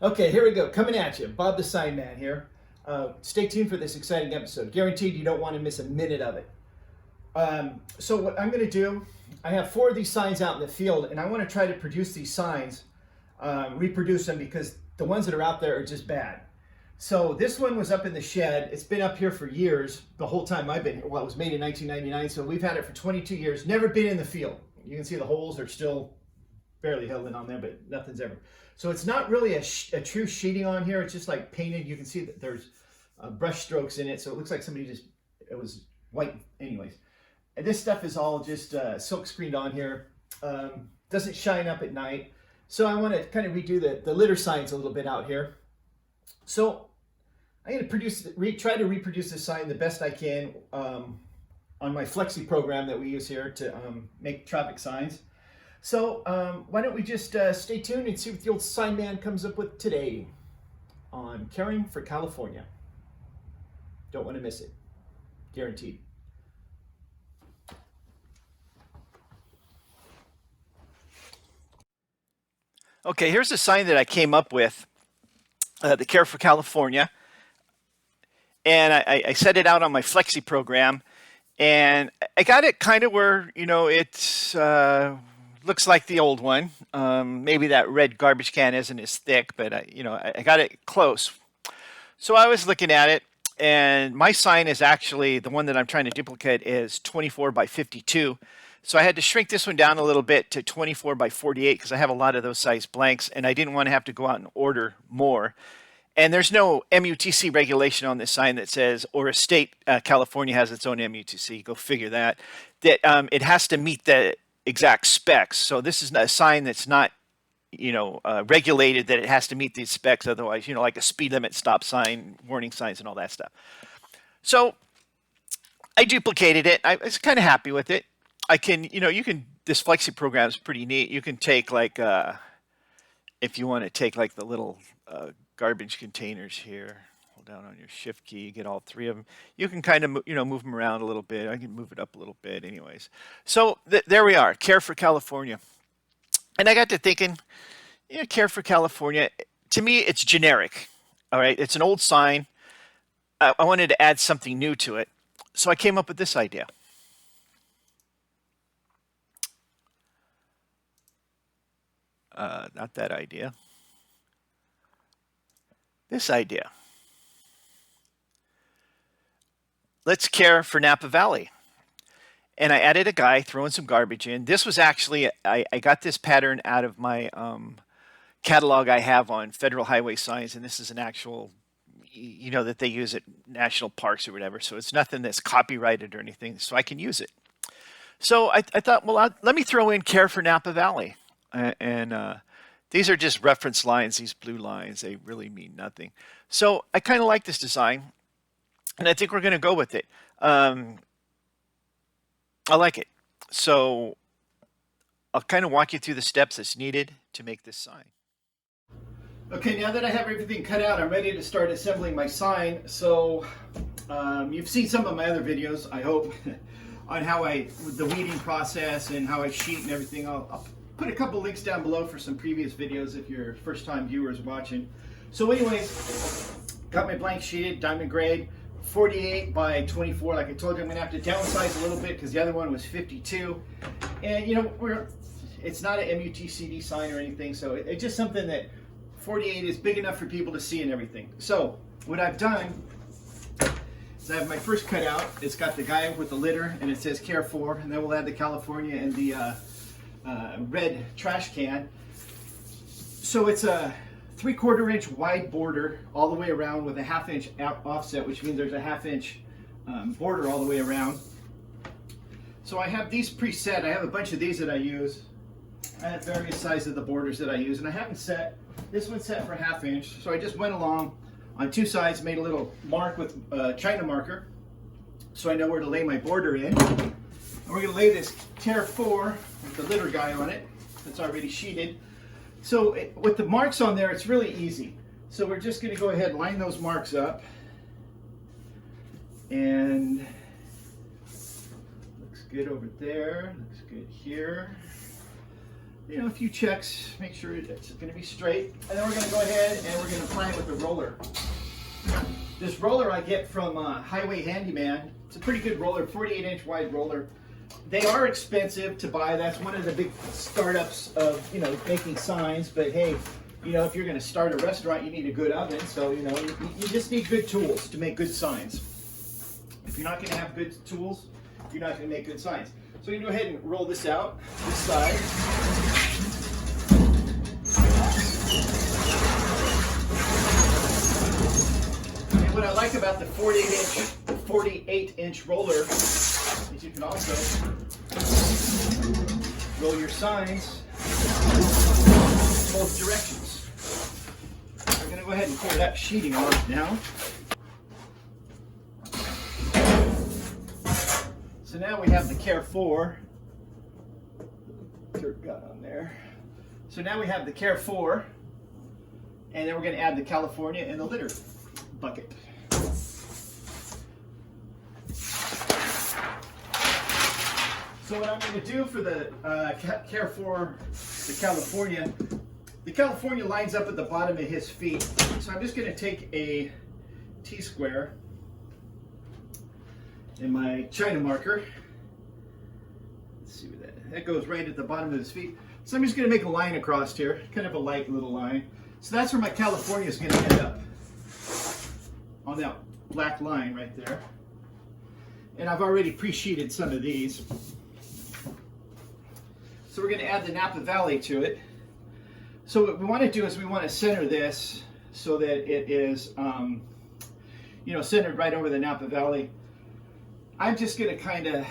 Okay, here we go. Coming at you. Bob the Sign Man here. Stay tuned for this exciting episode. Guaranteed you don't want to miss a minute of it. So what I'm going to do, I have 4 of these signs out in the field, and I want to try to produce these signs, reproduce them because the ones that are out there are just bad. So this one was up in the shed. It's been up here for years, the whole time I've been here. Well, it was made in 1999, so we've had it for 22 years. Never been in the field. You can see the holes are still barely held in on there, but nothing's ever. So it's not really a true sheeting on here. It's just like painted. You can see that there's brush strokes in it, so it looks like somebody just, it was white anyways. And this stuff is all just silk screened on here. Doesn't shine up at night. So I want to kind of redo the litter signs a little bit out here. So I'm going to try to reproduce this sign the best I can on my Flexi program that we use here to make traffic signs. So why don't we just stay tuned and see what the old sign man comes up with today on Caring for California. Don't want to miss it. Guaranteed. Okay, here's a sign that I came up with, the Care for California. And I set it out on my Flexi program. And I got it kind of where, it's looks like the old one. Maybe that red garbage can isn't as thick, but I got it close. So I was looking at it, and my sign is actually the one that I'm trying to duplicate is 24 by 52. So I had to shrink this one down a little bit to 24 by 48 because I have a lot of those size blanks, and I didn't want to have to go out and order more. And there's no MUTC regulation on this sign that says, or a state, California has its own MUTC, go figure that it has to meet the exact specs. So this is a sign that's not, regulated that it has to meet these specs. Otherwise, like a speed limit, stop sign, warning signs, and all that stuff. So I duplicated it. I was kind of happy with it. I can, this Flexi program is pretty neat. You can take like, if you want to take like the little garbage containers here, hold down on your shift key, you get all 3 of them. You can kind of, move them around a little bit. I can move it up a little bit anyways. So there we are, Care for California. And I got to thinking, Care for California, to me, it's generic. All right, it's an old sign. I wanted to add something new to it. So I came up with this idea. Not that idea. This idea. Let's care for Napa Valley. And I added a guy throwing some garbage in. This was actually, I got this pattern out of my catalog I have on federal highway signs. And this is an actual, that they use at national parks or whatever. So it's nothing that's copyrighted or anything. So I can use it. So I thought, well, let me throw in Care for Napa Valley. And these are just reference lines, these blue lines, they really mean nothing. So I kind of like this design, and I think we're going to go with it. I like it. So I'll kind of walk you through the steps that's needed to make this sign. Okay, now that I have everything cut out, I'm ready to start assembling my sign. So you've seen some of my other videos, I hope, on how the weeding process and how I sheet and everything. I'll put a couple links down below for some previous videos if you're first-time viewers watching. So anyways, got my blank sheeted, diamond grade, 48 by 24. Like I told you, I'm gonna have to downsize a little bit because the other one was 52. And it's not an MUTCD sign or anything, so it's just something that 48 is big enough for people to see and everything. So what I've done is I have my first cutout. It's got the guy with the litter and it says Care For, and then we'll add the California and the red trash can. So it's a 3/4 inch wide border all the way around with a 1/2 inch offset, which means there's a 1/2 inch border all the way around. So I have these preset. I have a bunch of these that I use. I have various sizes of the borders that I use, and I haven't set, this one's set for 1/2 inch. So I just went along on 2 sides, made a little mark with China marker so I know where to lay my border in. And we're going to lay this Care For with the litter guy on it that's already sheeted. So with the marks on there, it's really easy. So we're just going to go ahead and line those marks up. And looks good over there, looks good here. a few checks, make sure it's going to be straight. And then we're going to go ahead and we're going to apply it with the roller. This roller I get from Highway Handyman. It's a pretty good roller, 48-inch wide roller. They are expensive to buy. That's one of the big startups of, making signs. But hey, if you're going to start a restaurant, you need a good oven. So, you just need good tools to make good signs. If you're not going to have good tools, you're not going to make good signs. So you can go ahead and roll this out, this side. And what I like about the 48-inch roller is you can also roll your signs both directions. We're going to go ahead and pull that sheeting off now. So now we have the Care 4. Dirt got on there. So now we have the Care 4, and then we're going to add the California in the litter bucket. So what I'm going to do for the Care 4, the California lines up at the bottom of his feet. So I'm just going to take a T-square and my China marker. Let's see where that goes right at the bottom of his feet. So I'm just going to make a line across here, kind of a light little line. So that's where my California is going to end up, on that black line right there. And I've already pre-sheeted some of these. So we're going to add the Napa Valley to it. So what we want to do is we want to center this so that it is, centered right over the Napa Valley. I'm just going to kind of,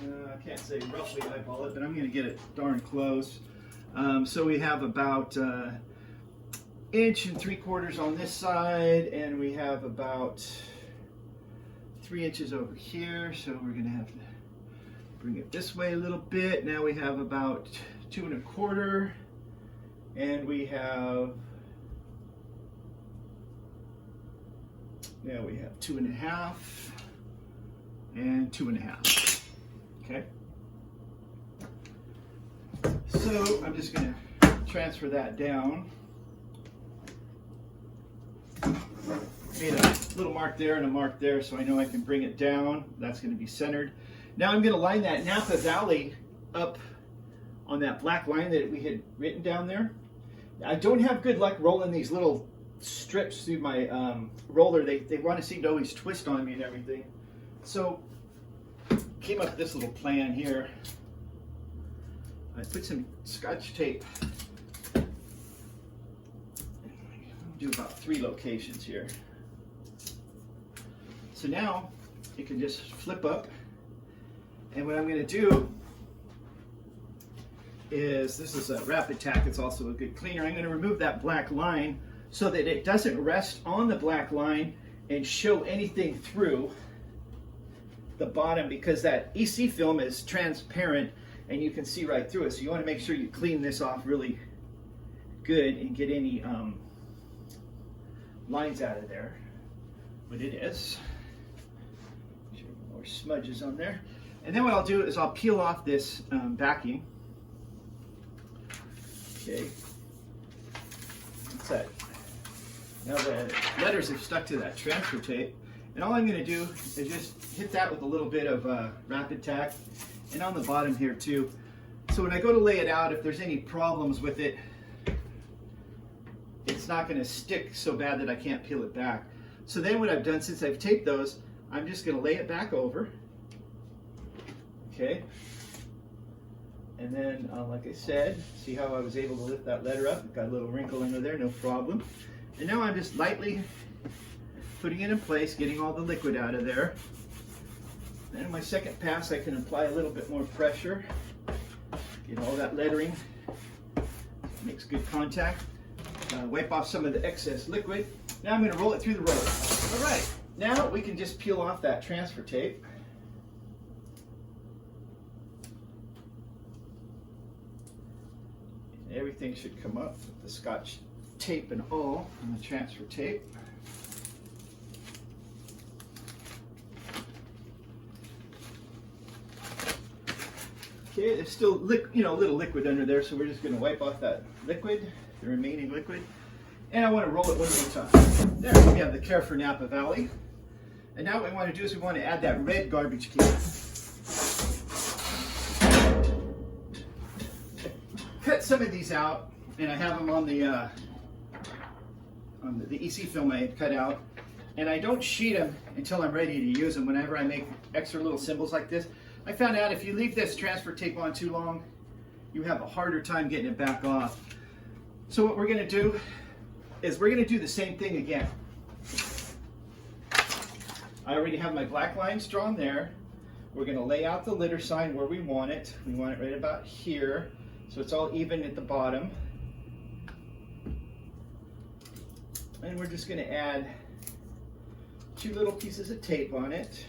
I can't say roughly eyeball it, but I'm going to get it darn close. So we have about 1 3/4 on this side, and we have about 3 inches over here. So we're going to have to bring it this way a little bit. Now we have about 2 1/4, and we have, now we have 2 1/2. And 2 1/2. Okay. So I'm just going to transfer that down. Made a little mark there and a mark there, so I know I can bring it down. That's going to be centered. Now I'm going to line that Napa Valley up on that black line that we had written down there. I don't have good luck rolling these little strips through my roller. They want to seem to always twist on me and everything. So came up with this little plan here. I put some Scotch tape. I'll do about 3 locations here. So now it can just flip up. And what I'm going to do is, this is a Rapid Tack. It's also a good cleaner. I'm going to remove that black line so that it doesn't rest on the black line and show anything through the bottom, because that EC film is transparent and you can see right through it. So you want to make sure you clean this off really good and get any lines out of there. But it is. More smudges on there. And then what I'll do is I'll peel off this backing. Okay. What's that? Now the letters have stuck to that transfer tape. And all I'm going to do is just hit that with a little bit of Rapid Tack, and on the bottom here too. So when I go to lay it out, if there's any problems with it, it's not going to stick so bad that I can't peel it back. So then what I've done, since I've taped those, I'm just going to lay it back over. Okay. And then, like I said, see how I was able to lift that letter up? Got a little wrinkle under there, no problem. And now I'm just lightly putting it in place, getting all the liquid out of there. Then my second pass, I can apply a little bit more pressure, get all that lettering, makes good contact, wipe off some of the excess liquid. Now I'm going to roll it through the roller. All right, now we can just peel off that transfer tape. And everything should come up with the Scotch tape and all on the transfer tape. Okay, there's still a little liquid under there, so we're just going to wipe off that liquid, the remaining liquid. And I want to roll it one more time. There, we have the Care for Napa Valley. And now what we want to do is we want to add that red garbage can. Cut some of these out, and I have them on the EC film I had cut out. And I don't sheet them until I'm ready to use them. Whenever I make extra little symbols like this, I found out if you leave this transfer tape on too long, you have a harder time getting it back off. So what we're going to do is we're going to do the same thing again. I already have my black lines drawn there. We're going to lay out the litter sign where we want it. We want it right about here, so it's all even at the bottom. And we're just going to add 2 little pieces of tape on it.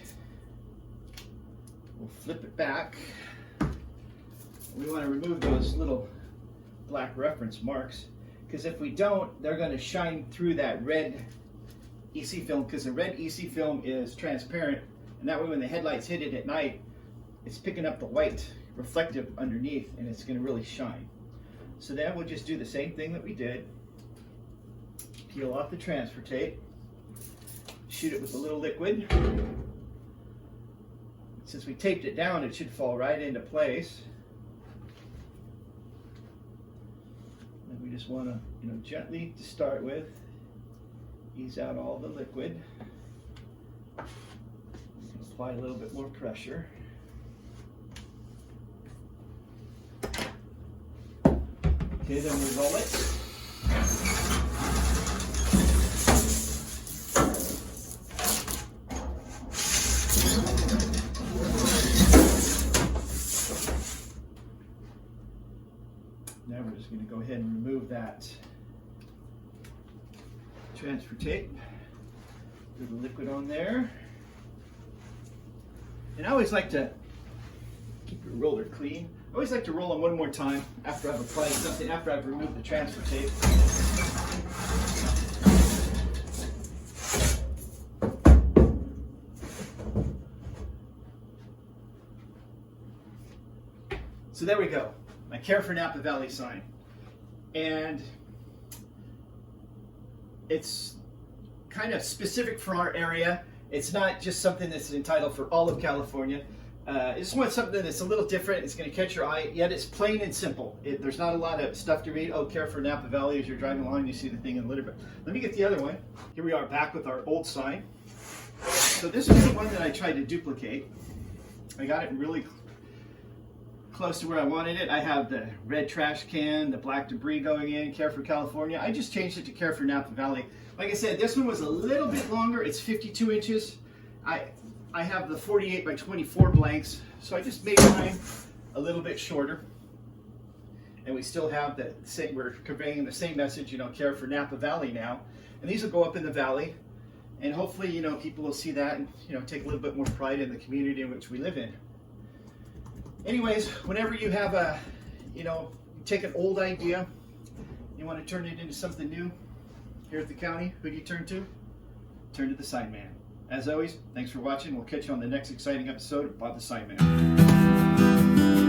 We'll flip it back. We want to remove those little black reference marks, because if we don't, they're going to shine through that red EC film, because the red EC film is transparent, and that way when the headlights hit it at night, it's picking up the white reflective underneath, and it's going to really shine. So then we'll just do the same thing that we did. Peel off the transfer tape, shoot it with a little liquid. Since we taped it down, it should fall right into place. And we just want to, gently to start with, ease out all the liquid. We can apply a little bit more pressure. Okay, then we roll it. Now we're just going to go ahead and remove that transfer tape. Put the liquid on there. And I always like to keep your roller clean. I always like to roll them one more time after I've applied something, after I've removed the transfer tape. So there we go. My Care for Napa Valley sign. And it's kind of specific for our area. It's not just something that's entitled for all of California. It's something that's a little different. It's going to catch your eye, yet it's plain and simple. There's not a lot of stuff to read. Oh, Care for Napa Valley, as you're driving along, you see the thing in litter. But let me get the other one. Here we are back with our old sign. So this is the one that I tried to duplicate. I got it really close to where I wanted it. I have the red trash can, the black debris going in, Care for California. I just changed it to Care for Napa Valley. Like I said, this one was a little bit longer. It's 52 inches. I have the 48 by 24 blanks, so I just made mine a little bit shorter. And we still have the same, we're conveying the same message, Care for Napa Valley now. And these will go up in the valley. And hopefully, people will see that and, take a little bit more pride in the community in which we live in. Anyways, whenever you have take an old idea, you want to turn it into something new here at the county, who do you turn to? Turn to the Sign Man. As always, thanks for watching. We'll catch you on the next exciting episode of Bob the Sign Man.